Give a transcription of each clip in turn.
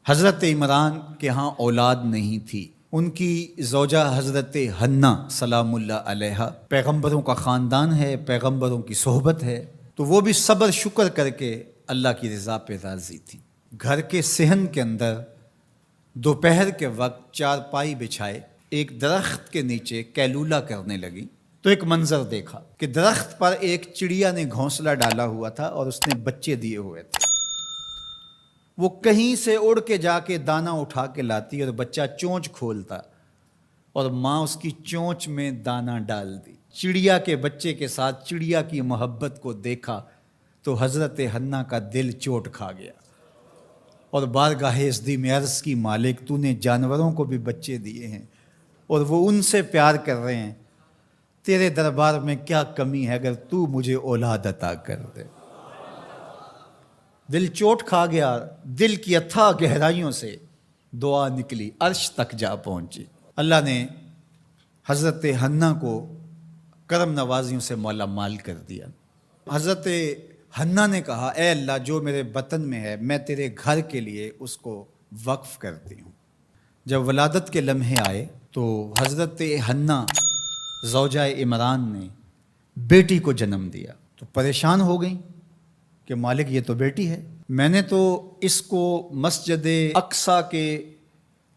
حضرت عمران کے ہاں اولاد نہیں تھی، ان کی زوجہ حضرت حنہ سلام اللہ علیہا، پیغمبروں کا خاندان ہے، پیغمبروں کی صحبت ہے، تو وہ بھی صبر شکر کر کے اللہ کی رضا پہ راضی تھی۔ گھر کے صحن کے اندر دوپہر کے وقت چارپائی بچھائے ایک درخت کے نیچے قیلولہ کرنے لگی تو ایک منظر دیکھا کہ درخت پر ایک چڑیا نے گھونسلہ ڈالا ہوا تھا اور اس نے بچے دیے ہوئے تھے۔ وہ کہیں سے اڑ کے جا کے دانہ اٹھا کے لاتی اور بچہ چونچ کھولتا اور ماں اس کی چونچ میں دانہ ڈال دی۔ چڑیا کے بچے کے ساتھ چڑیا کی محبت کو دیکھا تو حضرت حنہ کا دل چوٹ کھا گیا اور بارگاہ عزدی میں عرض کی، مالک تو نے جانوروں کو بھی بچے دیے ہیں اور وہ ان سے پیار کر رہے ہیں، تیرے دربار میں کیا کمی ہے اگر تو مجھے اولاد عطا کر دے۔ دل چوٹ کھا گیا، دل کی اتھاہ گہرائیوں سے دعا نکلی، عرش تک جا پہنچی۔ اللہ نے حضرت حنہ کو کرم نوازیوں سے مالا مال کر دیا۔ حضرت حنہ نے کہا، اے اللہ جو میرے بطن میں ہے میں تیرے گھر کے لیے اس کو وقف کرتی ہوں۔ جب ولادت کے لمحے آئے تو حضرت حنہ زوجہ عمران نے بیٹی کو جنم دیا تو پریشان ہو گئیں کہ مالک یہ تو بیٹی ہے، میں نے تو اس کو مسجد اقصیٰ کے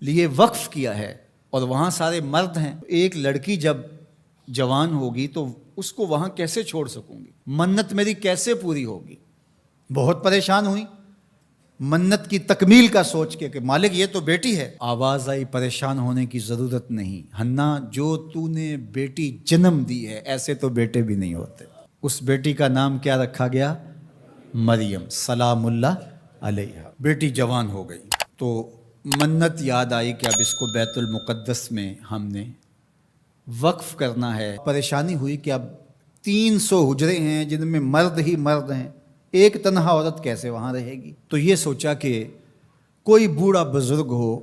لیے وقف کیا ہے اور وہاں سارے مرد ہیں، ایک لڑکی جب جوان ہوگی تو اس کو وہاں کیسے چھوڑ سکوں گی، منت میری کیسے پوری ہوگی۔ بہت پریشان ہوئی منت کی تکمیل کا سوچ کے کہ مالک یہ تو بیٹی ہے۔ آواز آئی، پریشان ہونے کی ضرورت نہیں حنہ، جو تو نے بیٹی جنم دی ہے ایسے تو بیٹے بھی نہیں ہوتے۔ اس بیٹی کا نام کیا رکھا گیا؟ مریم سلام اللہ علیہا۔ بیٹی جوان ہو گئی تو منت یاد آئی کہ اب اس کو بیت المقدس میں ہم نے وقف کرنا ہے۔ پریشانی ہوئی کہ اب 300 حجرے ہیں جن میں مرد ہی مرد ہیں، ایک تنہا عورت کیسے وہاں رہے گی؟ تو یہ سوچا کہ کوئی بوڑھا بزرگ ہو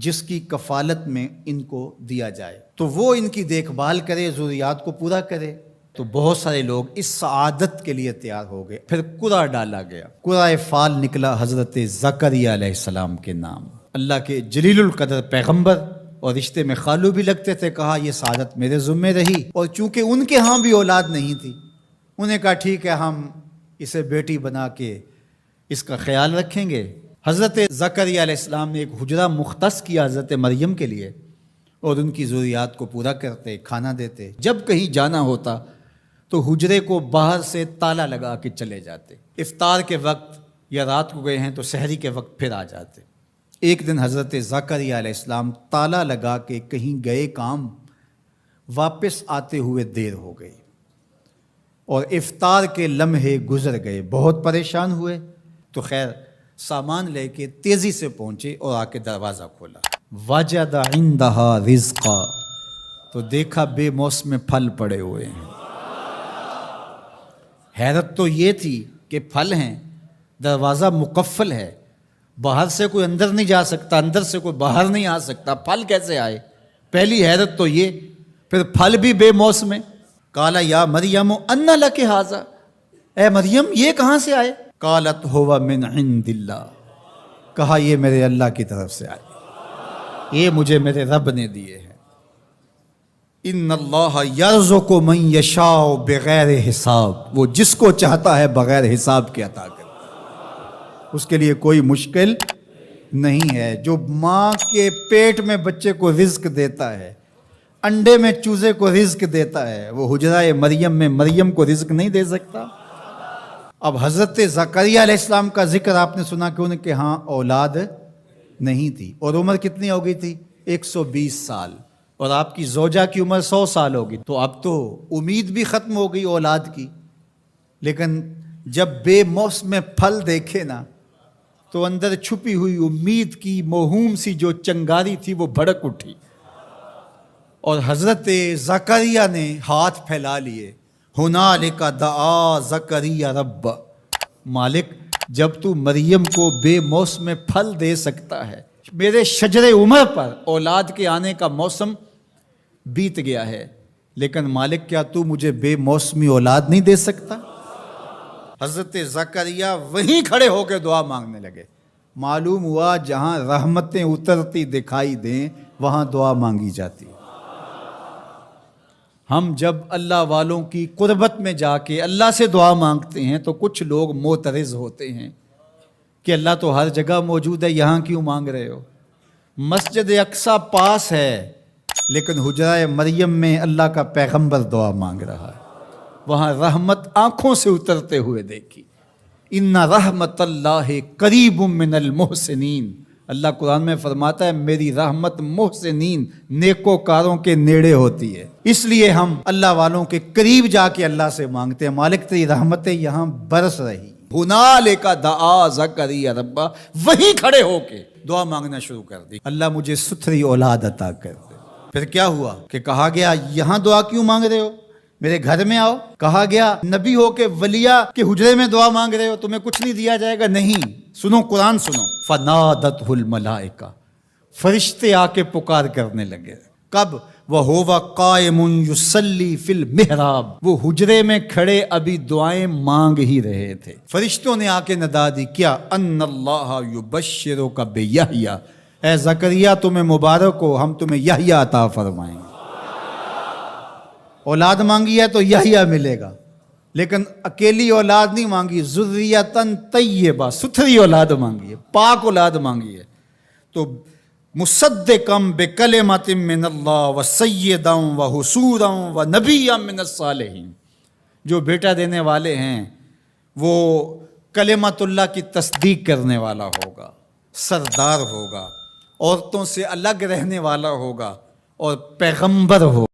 جس کی کفالت میں ان کو دیا جائے تو وہ ان کی دیکھ بھال کرے، ضروریات کو پورا کرے۔ تو بہت سارے لوگ اس سعادت کے لیے تیار ہو گئے۔ پھر قرعہ ڈالا گیا، قرعہ فال نکلا حضرت زکریا علیہ السلام کے نام۔ اللہ کے جلیل القدر پیغمبر اور رشتے میں خالو بھی لگتے تھے، کہا یہ سعادت میرے ذمہ رہی، اور چونکہ ان کے ہاں بھی اولاد نہیں تھی انہیں کہا ٹھیک ہے ہم اسے بیٹی بنا کے اس کا خیال رکھیں گے۔ حضرت زکریا علیہ السلام نے ایک حجرہ مختص کیا حضرت مریم کے لیے اور ان کی ضروریات کو پورا کرتے، کھانا دیتے۔ جب کہیں جانا ہوتا تو حجرے کو باہر سے تالا لگا کے چلے جاتے، افطار کے وقت یا رات کو گئے ہیں تو سحری کے وقت پھر آ جاتے۔ ایک دن حضرت زکریا علیہ السلام تالا لگا کے کہیں گئے کام، واپس آتے ہوئے دیر ہو گئی اور افطار کے لمحے گزر گئے، بہت پریشان ہوئے تو خیر سامان لے کے تیزی سے پہنچے اور آ کے دروازہ کھولا، وجد عندہا رزقا، تو دیکھا بے موسم پھل پڑے ہوئے ہیں۔ حیرت تو یہ تھی کہ پھل ہیں، دروازہ مقفل ہے، باہر سے کوئی اندر نہیں جا سکتا، اندر سے کوئی باہر نہیں آ سکتا، پھل کیسے آئے؟ پہلی حیرت تو یہ، پھر پھل بھی بے موسم۔ قال یا مریم ان لک ھذا، اے مریم یہ کہاں سے آئے؟ قالت ھو من عند اللہ، کہا یہ میرے اللہ کی طرف سے آئے، یہ مجھے میرے رب نے دیے ہیں۔ ان اللہ یرزق من یشاء بغیر حساب، وہ جس کو چاہتا ہے بغیر حساب کے عطا کرتا ہے، اس کے لیے کوئی مشکل نہیں ہے۔ جو ماں کے پیٹ میں بچے کو رزق دیتا ہے، انڈے میں چوزے کو رزق دیتا ہے، وہ حجرہ مریم میں مریم کو رزق نہیں دے سکتا؟ اب حضرت زکریا علیہ السلام کا ذکر آپ نے سنا کہ ان کے ہاں اولاد نہیں تھی، اور عمر کتنی ہو گئی تھی؟ 120 سال، اور آپ کی زوجہ کی عمر 100 سال ہوگی، تو اب تو امید بھی ختم ہو گئی اولاد کی۔ لیکن جب بے موسم پھل دیکھے نا تو اندر چھپی ہوئی امید کی موہوم سی جو چنگاری تھی وہ بھڑک اٹھی، اور حضرت زکریا نے ہاتھ پھیلا لیے، ہنالک دعا زکریا رب، مالک جب تو مریم کو بے موسم پھل دے سکتا ہے، میرے شجر عمر پر اولاد کے آنے کا موسم بیت گیا ہے، لیکن مالک کیا تو مجھے بے موسمی اولاد نہیں دے سکتا؟ حضرت زکریا وہیں کھڑے ہو کے دعا مانگنے لگے، معلوم ہوا جہاں رحمتیں اترتی دکھائی دیں وہاں دعا مانگی جاتی ہے۔ ہم جب اللہ والوں کی قربت میں جا کے اللہ سے دعا مانگتے ہیں تو کچھ لوگ معترض ہوتے ہیں کہ اللہ تو ہر جگہ موجود ہے، یہاں کیوں مانگ رہے ہو؟ مسجد اقصی پاس ہے لیکن حجرہ مریم میں اللہ کا پیغمبر دعا مانگ رہا ہے، وہاں رحمت آنکھوں سے اترتے ہوئے دیکھی۔ ان رحمت اللہ قریب من المحسنین، اللہ قرآن میں فرماتا ہے میری رحمت محسنین نیکوکاروں کے نیڑے ہوتی ہے۔ اس لیے ہم اللہ والوں کے قریب جا کے اللہ سے مانگتے ہیں، مالک تیری رحمتیں یہاں برس رہی۔ ہنالک دعا زکریا ربہ، وہیں کھڑے ہو کے دعا مانگنا شروع کر دی، اللہ مجھے ستھری اولاد عطا کر دے۔ پھر کیا ہوا کہ کہا گیا یہاں دعا کیوں مانگ رہے ہو، میرے گھر میں آؤ۔ کہا گیا نبی ہو کے ولیہ کے حجرے میں دعا مانگ رہے ہو، تمہیں کچھ نہیں دیا جائے گا؟ نہیں، سنو قرآن سنو۔ فنادتہ الملائکہ، فرشتے آ کے پکار کرنے لگے۔ کب؟ وَهُوَ قَائِمٌ يُصَلِّي فِي الْمِحْرَابِ، وہ حجرے میں کھڑے ابھی دعائیں مانگ ہی رہے تھے، فرشتوں نے آ کے ندا دی کیا؟ ان اللہ یبشرک بیحییٰ، اے زکریا تمہیں مبارک ہو، ہم تمہیں یحییٰ عطا فرمائیں گے۔ اولاد مانگی ہے تو یحییٰ ملے گا، لیکن اکیلی اولاد نہیں مانگی، ذریۃً طیبہ، ستھری اولاد مانگی ہے، پاک اولاد مانگی ہے۔ تو مصدقاً بکلمۃ من اللہ وسیداً وحصوراً ونبیاً من الصالحین، جو بیٹا دینے والے ہیں وہ کلمت اللہ کی تصدیق کرنے والا ہوگا، سردار ہوگا، عورتوں سے الگ رہنے والا ہوگا اور پیغمبر ہوگا۔